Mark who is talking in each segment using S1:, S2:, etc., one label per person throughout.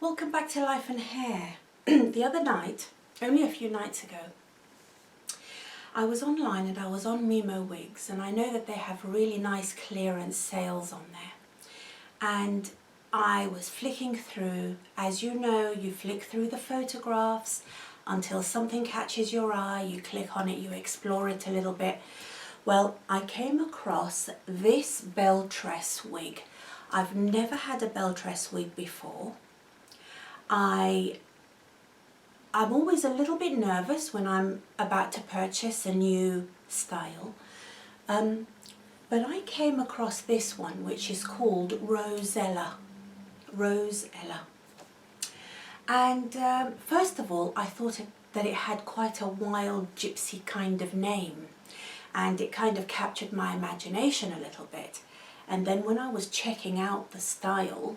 S1: Welcome back to Life and Hair. The other night, only a few nights ago, I was online and I was on Mimo Wigs, and I know that they have really nice clearance sales on there. And I was flicking through. As you know, you flick through the photographs until something catches your eye, you click on it, you explore it a little bit. Well, I came across this Belle Tress wig. I've never had a Belle Tress wig before. I'm always a little bit nervous when I'm about to purchase a new style, but I came across this one, which is called Rosella. And first of all, I thought that it had quite a wild gypsy kind of name, and it kind of captured my imagination a little bit. And then when I was checking out the style,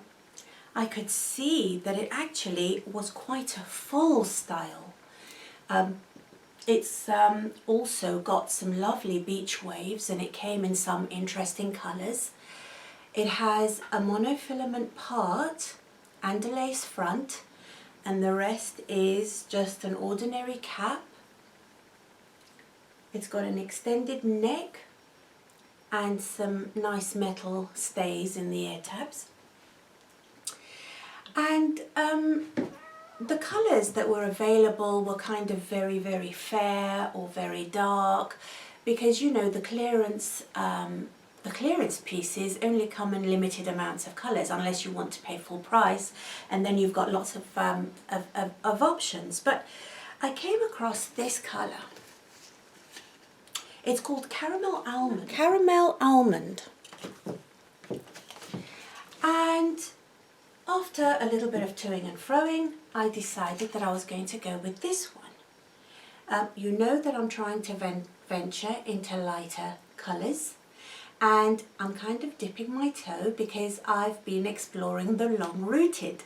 S1: I could see that it actually was quite a full style. It's also got some lovely beach waves, and it came in some interesting colours. It has a monofilament part and a lace front, and the rest is just an ordinary cap. It's got an extended neck and some nice metal stays in the ear tabs. And the colours that were available were kind of very, very fair or very dark, because you know the clearance pieces only come in limited amounts of colours unless you want to pay full price, and then you've got lots of options. But I came across this colour. It's called Caramel Almond. And after a little bit of toing and froing, I decided that I was going to go with this one. You know that I'm trying to venture into lighter colours, and I'm kind of dipping my toe because I've been exploring the long rooted.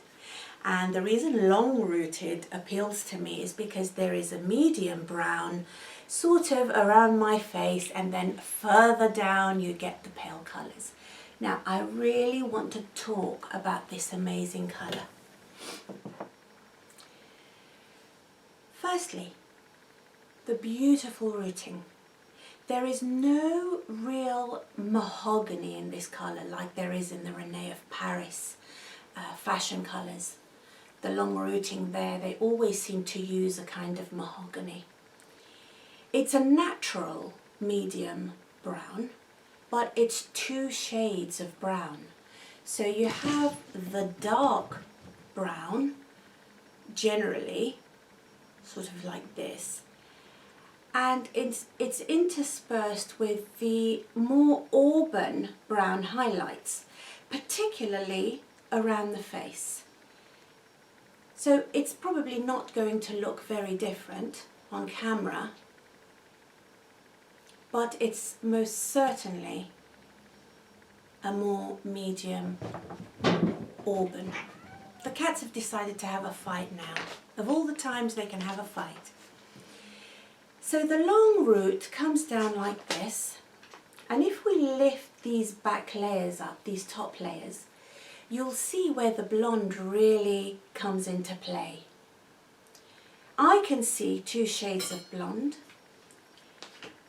S1: And the reason long rooted appeals to me is because there is a medium brown sort of around my face, and then further down you get the pale colours. Now, I really want to talk about this amazing colour. Firstly, the beautiful rooting. There is no real mahogany in this colour like there is in the Rene of Paris fashion colours. The long rooting there, they always seem to use a kind of mahogany. It's a natural medium brown, but it's two shades of brown. So you have the dark brown, generally, sort of like this, and it's interspersed with the more auburn brown highlights, particularly around the face. So it's probably not going to look very different on camera, but it's most certainly a more medium auburn. The cats have decided to have a fight now. Of all the times they can have a fight. So the long root comes down like this, and if we lift these back layers up, these top layers, you'll see where the blonde really comes into play. I can see two shades of blonde.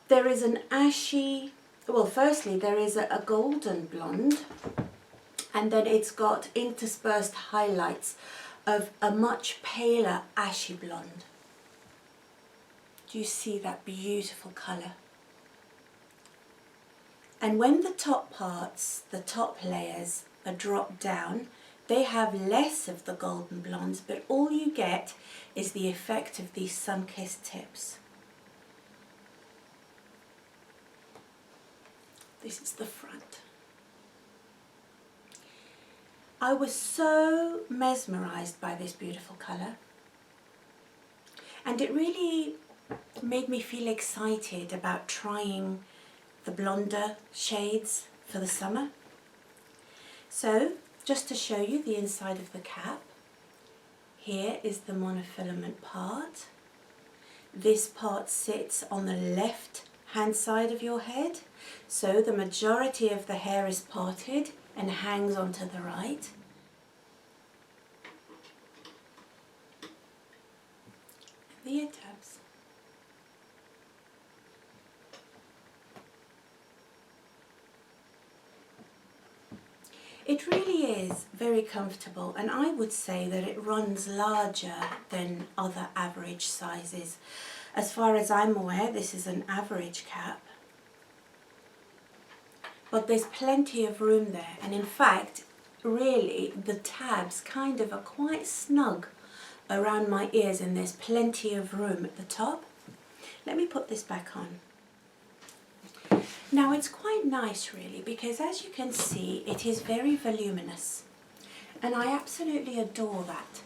S1: There is an ashy, well, firstly there is a golden blonde, and then it's got interspersed highlights of a much paler ashy blonde. Do you see that beautiful colour? And when the top parts, the top layers are dropped down, they have less of the golden blondes, but all you get is the effect of these sun-kissed tips. This is the front. I was so mesmerised by this beautiful colour, and it really made me feel excited about trying the blonder shades for the summer. So, just to show you the inside of the cap, here is the monofilament part. This part sits on the left hand side of your head, so the majority of the hair is parted and hangs onto the right. the ear tabs. It really is very comfortable, and I would say that it runs larger than other average sizes. As far as I'm aware, this is an average cap, but there's plenty of room there, and in fact, really, the tabs kind of are quite snug around my ears, and there's plenty of room at the top. Let me put this back on. Now it's quite nice really, because as you can see it is very voluminous, and I absolutely adore that.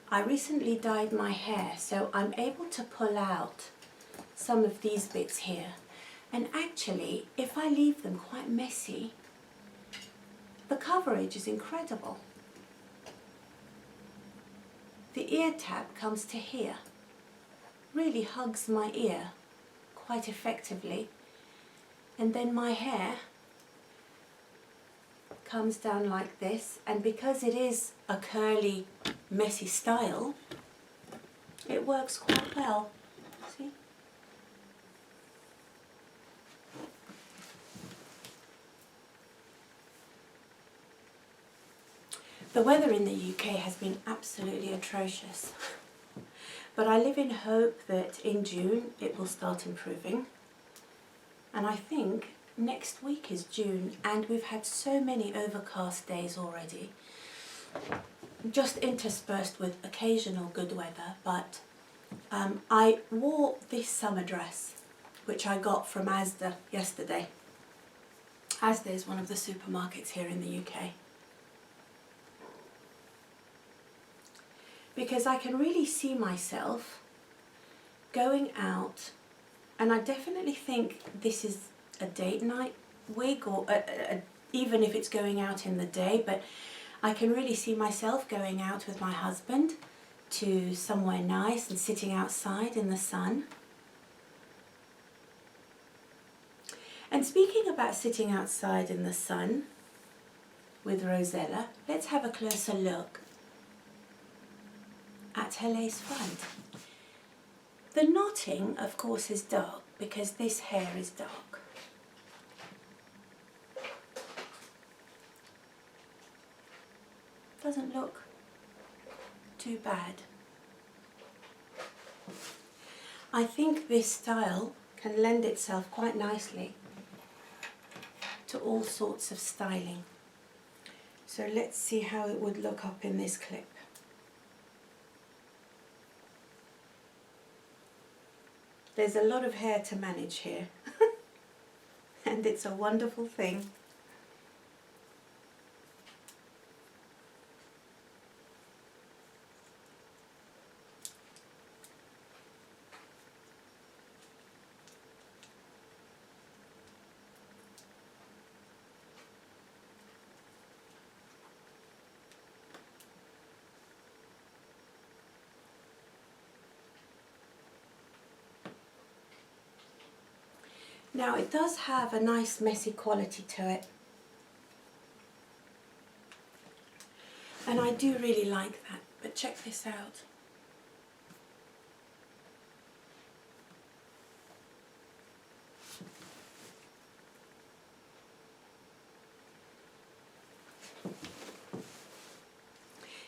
S1: I recently dyed my hair, so I'm able to pull out some of these bits here, and actually if I leave them quite messy, the coverage is incredible. The ear tab comes to here, really hugs my ear quite effectively. And then my hair comes down like this, and because it is a curly, messy style, it works quite well. See? The weather in the UK has been absolutely atrocious, but I live in hope that in June it will start improving. And I think next week is June, and we've had so many overcast days already, just interspersed with occasional good weather. But I wore this summer dress, which I got from Asda yesterday. Asda is one of the supermarkets here in the UK. Because I can really see myself going out. And I definitely think this is a date night wig, or even if it's going out in the day, but I can really see myself going out with my husband to somewhere nice and sitting outside in the sun. And speaking about sitting outside in the sun with Rosella, let's have a closer look at her lace front. The knotting, of course, is dark because this hair is dark. Doesn't look too bad. I think this style can lend itself quite nicely to all sorts of styling. So let's see how it would look up in this clip. There's a lot of hair to manage here, and it's a wonderful thing. Now it does have a nice messy quality to it, and I do really like that, but check this out.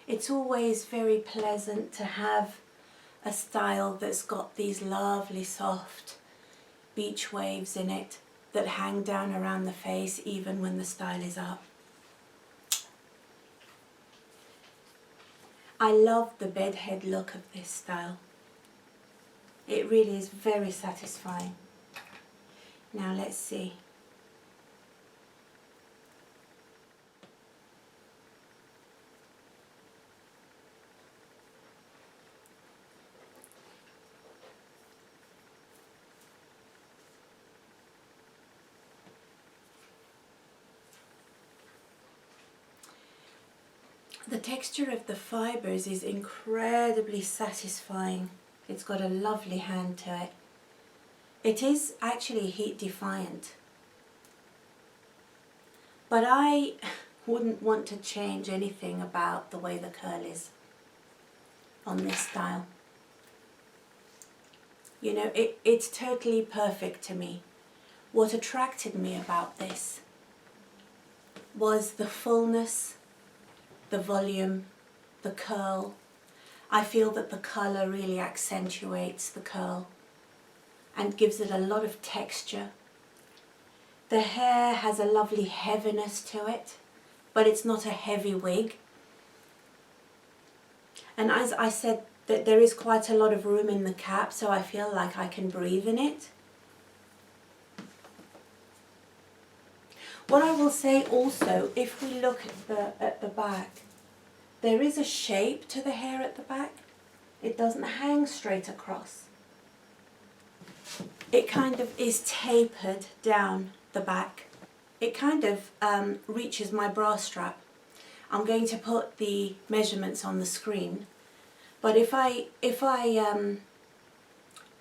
S1: It's always very pleasant to have a style that's got these lovely soft beach waves in it that hang down around the face even when the style is up. I love the bedhead look of this style. It really is very satisfying. Now let's see. The texture of the fibres is incredibly satisfying. It's got a lovely hand to it. It is actually heat defiant. But I wouldn't want to change anything about the way the curl is on this style. You know, it's totally perfect to me. What attracted me about this was the fullness, the volume, the curl. I feel that the colour really accentuates the curl and gives it a lot of texture. The hair has a lovely heaviness to it, but it's not a heavy wig. And as I said, that there is quite a lot of room in the cap, so I feel like I can breathe in it. What I will say also, if we look at the back, there is a shape to the hair at the back. It doesn't hang straight across. It kind of is tapered down the back. It kind of reaches my bra strap. I'm going to put the measurements on the screen, but if I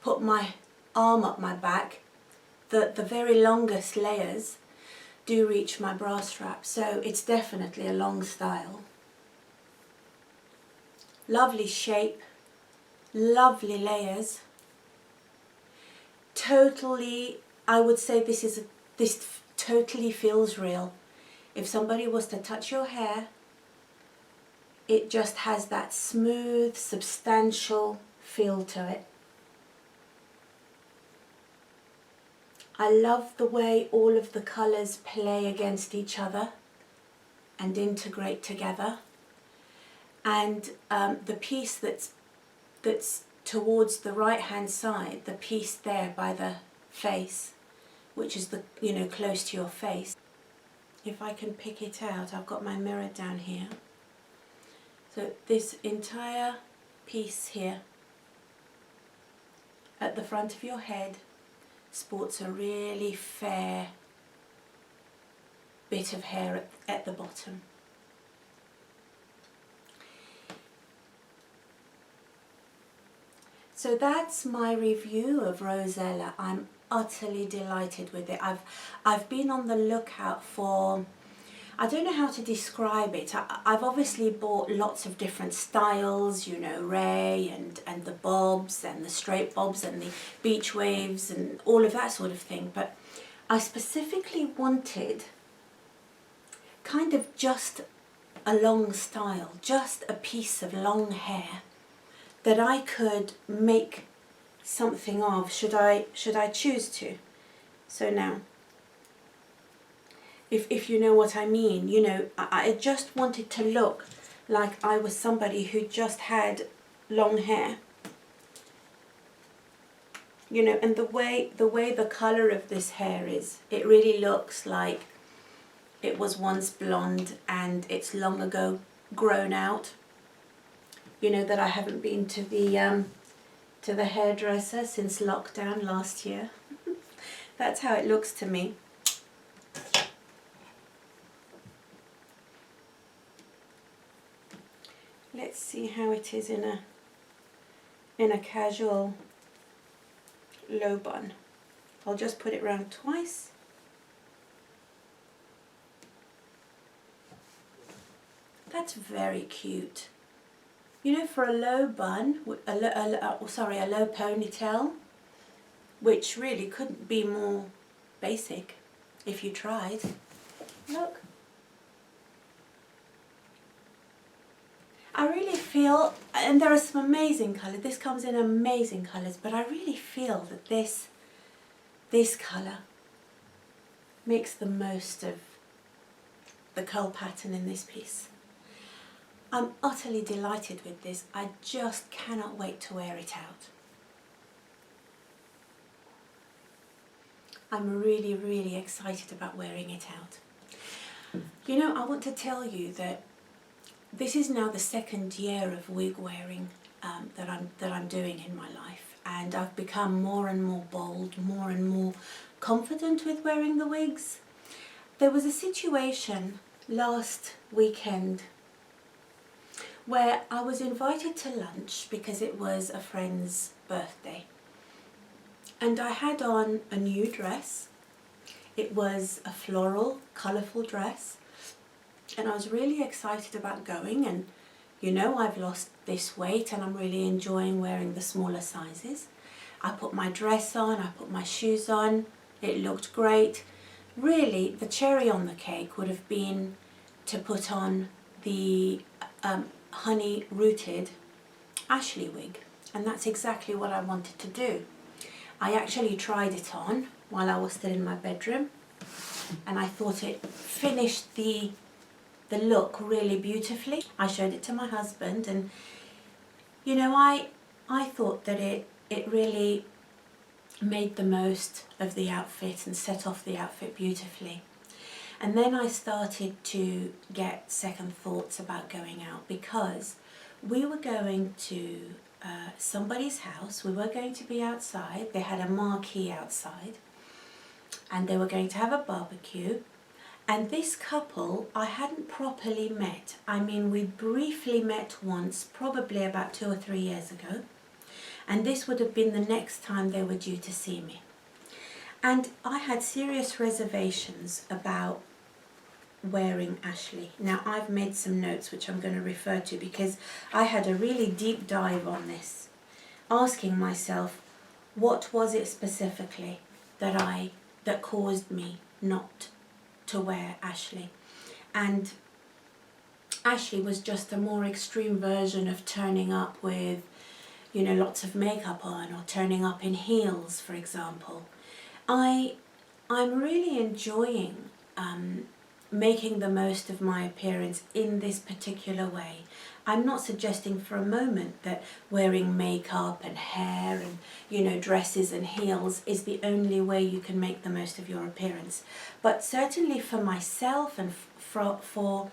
S1: put my arm up my back, the very longest layers do reach my bra strap, so it's definitely a long style. Lovely shape, lovely layers. Totally, I would say this totally feels real. If somebody was to touch your hair, it just has that smooth, substantial feel to it. I love the way all of the colours play against each other and integrate together. And the piece that's towards the right hand side, the piece there by the face, which is the, you know, close to your face. If I can pick it out, I've got my mirror down here. So this entire piece here at the front of your head sports a really fair bit of hair at the bottom. So that's my review of Rosella. I'm utterly delighted with it. I've been on the lookout for, I don't know how to describe it. I've obviously bought lots of different styles, you know, Ray and the bobs and the straight bobs and the beach waves and all of that sort of thing. But I specifically wanted kind of just a long style, just a piece of long hair that I could make something of, should I choose to. So now, if you know what I mean, you know, I just wanted to look like I was somebody who just had long hair. You know, and the way the colour of this hair is, it really looks like it was once blonde and it's long ago grown out. You know, that I haven't been to the hairdresser since lockdown last year. That's how it looks to me. Let's see how it is in a casual low bun. I'll just put it round twice. That's very cute. You know, for a low bun, a low ponytail, which really couldn't be more basic if you tried. Look. I really feel, and there are some amazing colours, this comes in amazing colours, but I really feel that this colour makes the most of the curl pattern in this piece. I'm utterly delighted with this. I just cannot wait to wear it out. I'm really, really excited about wearing it out. You know, I want to tell you that this is now the second year of wig wearing that I'm doing in my life, and I've become more and more bold, more and more confident with wearing the wigs. There was a situation last weekend where I was invited to lunch because it was a friend's birthday. And I had on a new dress. It was a floral, colourful dress. And I was really excited about going, and you know, I've lost this weight and I'm really enjoying wearing the smaller sizes. I put my dress on, I put my shoes on, it looked great. Really, the cherry on the cake would have been to put on the honey rooted Ashley wig, and that's exactly what I wanted to do. I actually tried it on while I was still in my bedroom, and I thought it finished the look really beautifully. I showed it to my husband, and you know, I thought that it really made the most of the outfit and set off the outfit beautifully. And then I started to get second thoughts about going out, because we were going to somebody's house. We were going to be outside. They had a marquee outside, and they were going to have a barbecue. And this couple I hadn't properly met. I mean, we briefly met once, probably about 2 or 3 years ago. And this would have been the next time they were due to see me. And I had serious reservations about wearing Ashley. Now, I've made some notes which I'm going to refer to, because I had a really deep dive on this, asking myself, what was it specifically that caused me not to wear Ashley? And Ashley was just a more extreme version of turning up with, you know, lots of makeup on, or turning up in heels, for example. I'm really enjoying making the most of my appearance in this particular way. I'm not suggesting for a moment that wearing makeup and hair and, you know, dresses and heels is the only way you can make the most of your appearance. But certainly for myself, and for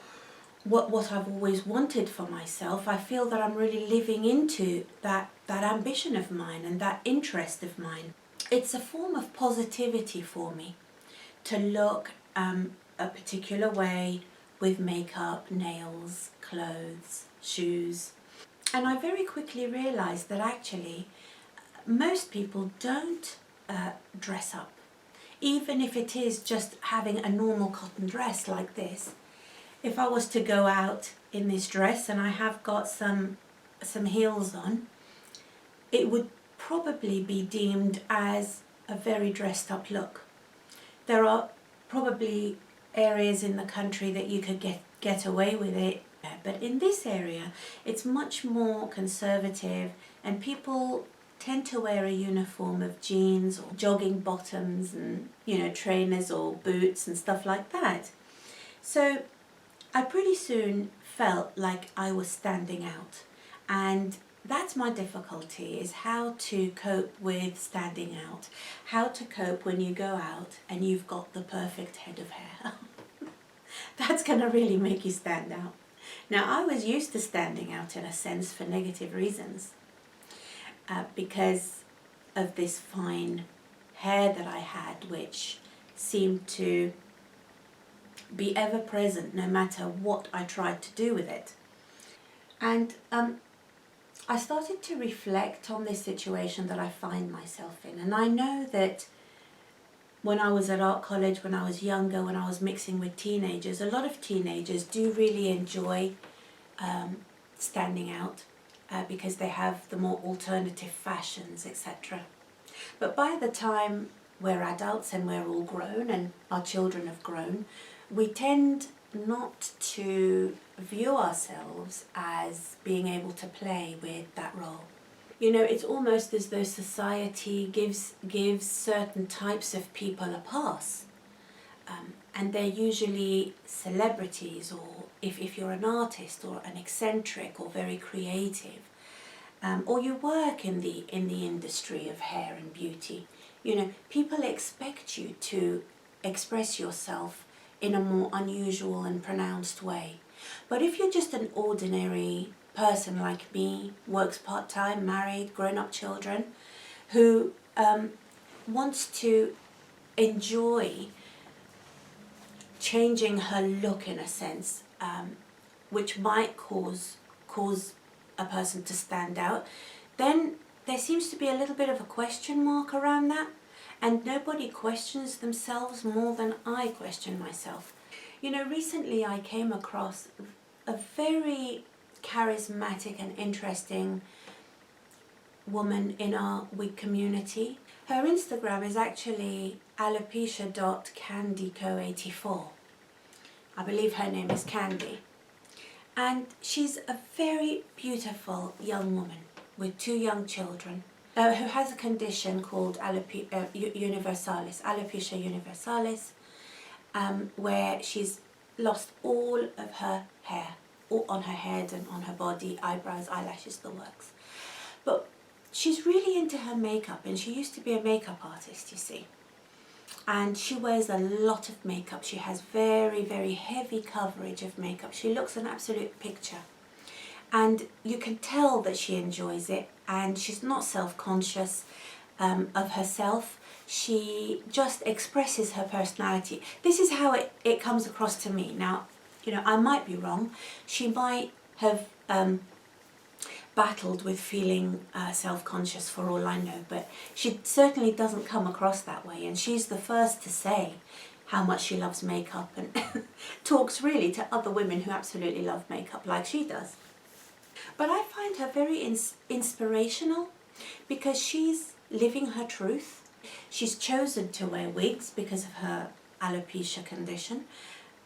S1: what I've always wanted for myself, I feel that I'm really living into that ambition of mine and that interest of mine. It's a form of positivity for me to look a particular way with makeup, nails, clothes, shoes. And I very quickly realised that actually most people don't dress up. Even if it is just having a normal cotton dress like this. If I was to go out in this dress and I have got some heels on, it would probably be deemed as a very dressed up look. There are probably areas in the country that you could get away with it, but in this area it's much more conservative, and people tend to wear a uniform of jeans or jogging bottoms and, you know, trainers or boots and stuff like that. So I pretty soon felt like I was standing out, and that's my difficulty, is how to cope with standing out, how to cope when you go out and you've got the perfect head of hair. That's going to really make you stand out. Now, I was used to standing out in a sense for negative reasons, because of this fine hair that I had, which seemed to be ever present no matter what I tried to do with it. And I started to reflect on this situation that I find myself in. And I know that when I was at art college, when I was younger, when I was mixing with teenagers, a lot of teenagers do really enjoy standing out because they have the more alternative fashions, etc. But by the time we're adults and we're all grown and our children have grown, we tend not to view ourselves as being able to play with that role. You know, it's almost as though society gives certain types of people a pass. And they're usually celebrities, or if you're an artist or an eccentric or very creative, or you work in the industry of hair and beauty. You know, people expect you to express yourself in a more unusual and pronounced way. But if you're just an ordinary person like me, works part-time, married, grown-up children, who wants to enjoy changing her look in a sense, which might cause a person to stand out, then there seems to be a little bit of a question mark around that. And nobody questions themselves more than I question myself. You know, recently I came across a very charismatic and interesting woman in our wig community. Her Instagram is actually alopecia.candyco84. I believe her name is Candy. And she's a very beautiful young woman with 2 young children who has a condition called alopecia universalis, where she's lost all of her hair, all on her head and on her body, eyebrows, eyelashes, the works. But she's really into her makeup, and she used to be a makeup artist, you see. And she wears a lot of makeup. She has very, very heavy coverage of makeup. She looks an absolute picture. And you can tell that she enjoys it, and she's not self-conscious of herself. She just expresses her personality. This is how it comes across to me. Now, you know, I might be wrong. She might have battled with feeling self-conscious for all I know, but she certainly doesn't come across that way, and she's the first to say how much she loves makeup and talks really to other women who absolutely love makeup like she does. But I find her very inspirational because she's living her truth. She's chosen to wear wigs because of her alopecia condition.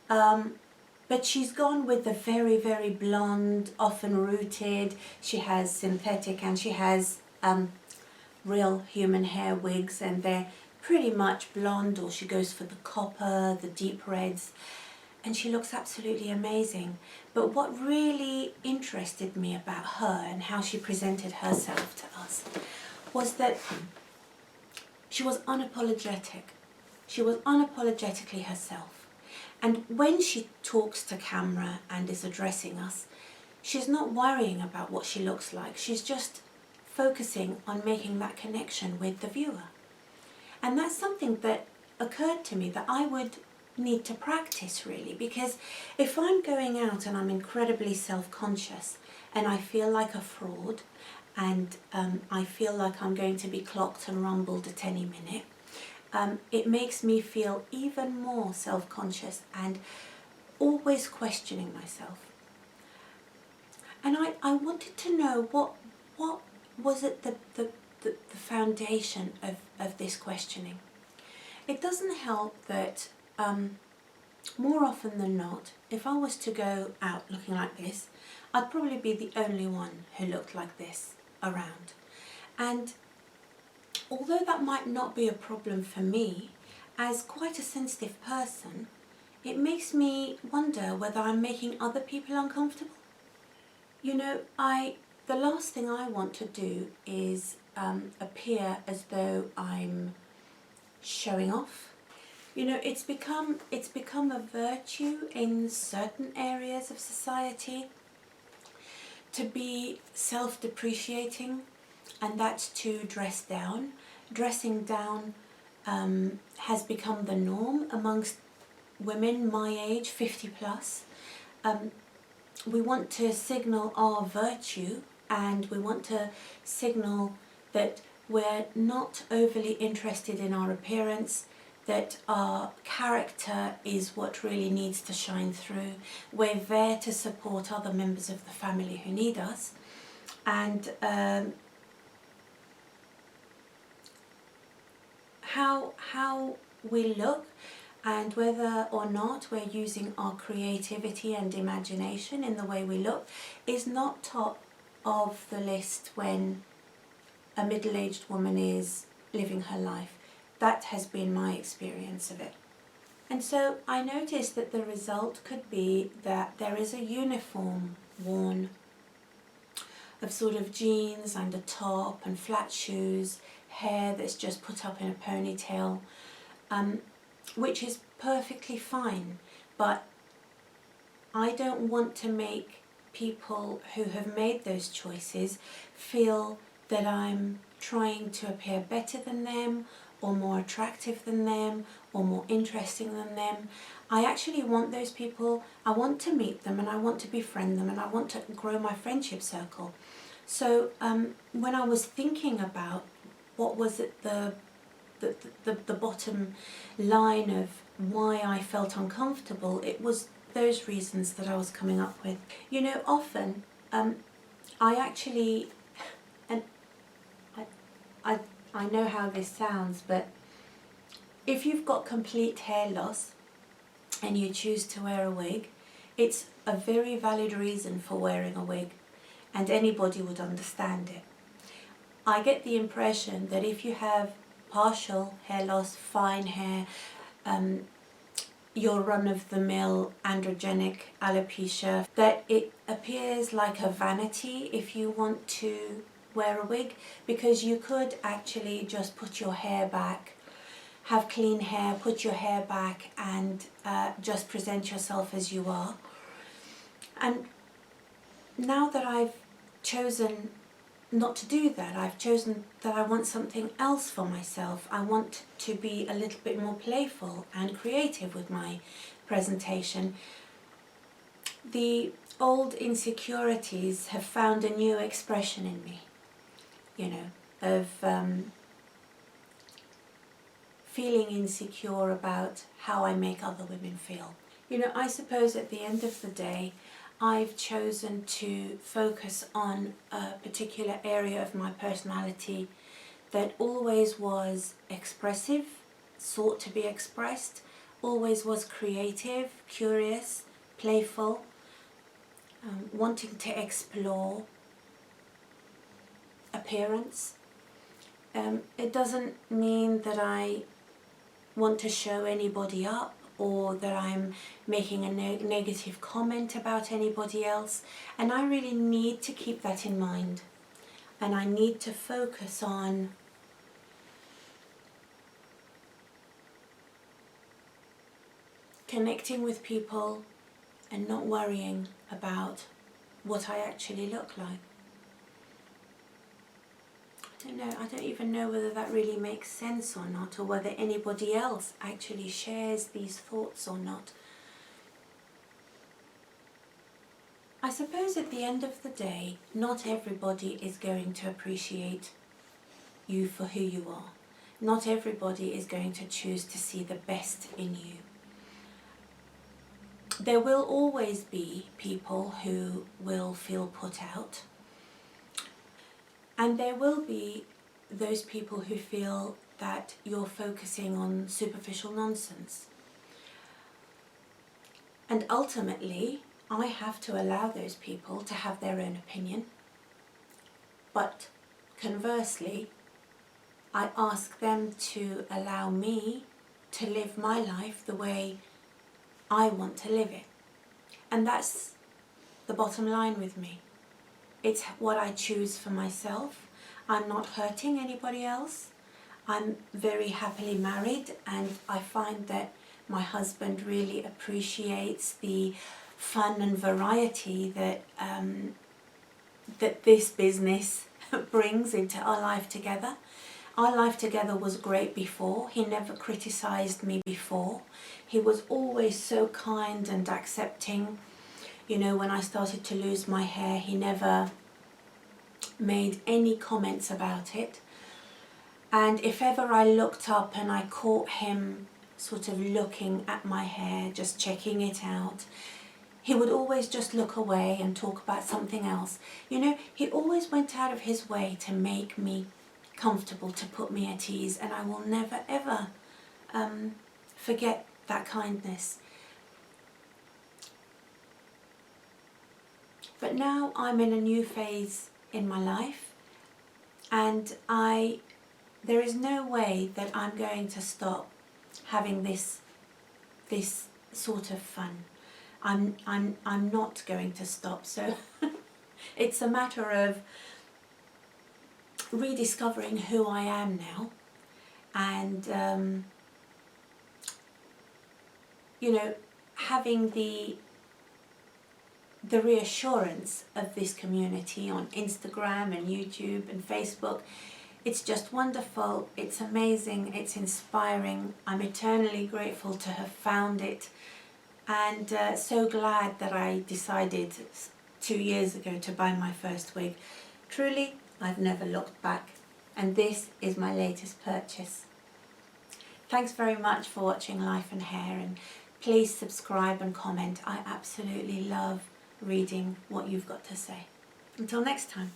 S1: But she's gone with the very, very blonde, often rooted. She has synthetic and she has real human hair wigs, and they're pretty much blonde, or she goes for the copper, the deep reds, and she looks absolutely amazing. But what really interested me about her and how she presented herself to us was that she was unapologetic. She was unapologetically herself. And when she talks to camera and is addressing us, she's not worrying about what she looks like. She's just focusing on making that connection with the viewer. And that's something that occurred to me that I would need to practice, really, because if I'm going out and I'm incredibly self-conscious and I feel like a fraud, and I feel like I'm going to be clocked and rumbled at any minute, it makes me feel even more self-conscious and always questioning myself. And I wanted to know what was it the foundation of this questioning. It doesn't help that more often than not, if I was to go out looking like this, I'd probably be the only one who looked like this around. And although that might not be a problem for me, as quite a sensitive person, it makes me wonder whether I'm making other people uncomfortable. You know, the last thing I want to do is appear as though I'm showing off. You know, it's become a virtue in certain areas of society to be self-depreciating, and that's to dress down. Dressing down has become the norm amongst women my age, 50 plus. We want to signal our virtue, and we want to signal that we're not overly interested in our appearance, that our character is what really needs to shine through. We're there to support other members of the family who need us, and how we look and whether or not we're using our creativity and imagination in the way we look is not top of the list when a middle-aged woman is living her life. That has been my experience of it. And so I noticed that the result could be that there is a uniform worn of sort of jeans and a top and flat shoes, hair that's just put up in a ponytail, which is perfectly fine, but I don't want to make people who have made those choices feel that I'm trying to appear better than them, or more attractive than them, or more interesting than them. I actually want those people, I want to meet them, and I want to befriend them, and I want to grow my friendship circle. So when I was thinking about what was it the bottom line of why I felt uncomfortable, it was those reasons that I was coming up with. You know, often I actually, and I know how this sounds, but if you've got complete hair loss and you choose to wear a wig, it's a very valid reason for wearing a wig, and anybody would understand it. I get the impression that if you have partial hair loss, fine hair, your run-of-the-mill androgenic alopecia, that it appears like a vanity if you want to wear a wig, because you could actually just put your hair back, have clean hair, put your hair back, and just present yourself as you are. And now that I've chosen not to do that, I've chosen that I want something else for myself. I want to be a little bit more playful and creative with my presentation. The old insecurities have found a new expression in me, of feeling insecure about how I make other women feel. I suppose at the end of the day, I've chosen to focus on a particular area of my personality that always was expressive, sought to be expressed, always was creative, curious, playful, wanting to explore appearance. It doesn't mean that I want to show anybody up, or that I'm making a negative comment about anybody else. And I really need to keep that in mind. And I need to focus on connecting with people and not worrying about what I actually look like. I don't even know whether that really makes sense or not, or whether anybody else actually shares these thoughts or not. I suppose at the end of the day, not everybody is going to appreciate you for who you are. Not everybody is going to choose to see the best in you. There will always be people who will feel put out. And there will be those people who feel that you're focusing on superficial nonsense. And ultimately, I have to allow those people to have their own opinion. But conversely, I ask them to allow me to live my life the way I want to live it. And that's the bottom line with me. It's what I choose for myself. I'm not hurting anybody else. I'm very happily married, and I find that my husband really appreciates the fun and variety that that this business brings into our life together. Our life together was great before. He never criticized me before. He was always so kind and accepting. When I started to lose my hair, he never made any comments about it. And if ever I looked up and I caught him sort of looking at my hair, just checking it out, he would always just look away and talk about something else. He always went out of his way to make me comfortable, to put me at ease, and I will never ever forget that kindness. But now I'm in a new phase in my life, and there is no way that I'm going to stop having this sort of fun. I'm not going to stop. So it's a matter of rediscovering who I am now, and having the reassurance of this community on Instagram and YouTube and Facebook. It's just wonderful, it's amazing, it's inspiring. I'm eternally grateful to have found it, and so glad that I decided 2 years ago to buy my first wig. Truly, I've never looked back, and this is my latest purchase. Thanks very much for watching Life and Hair, and please subscribe and comment. I absolutely love reading what you've got to say. Until next time.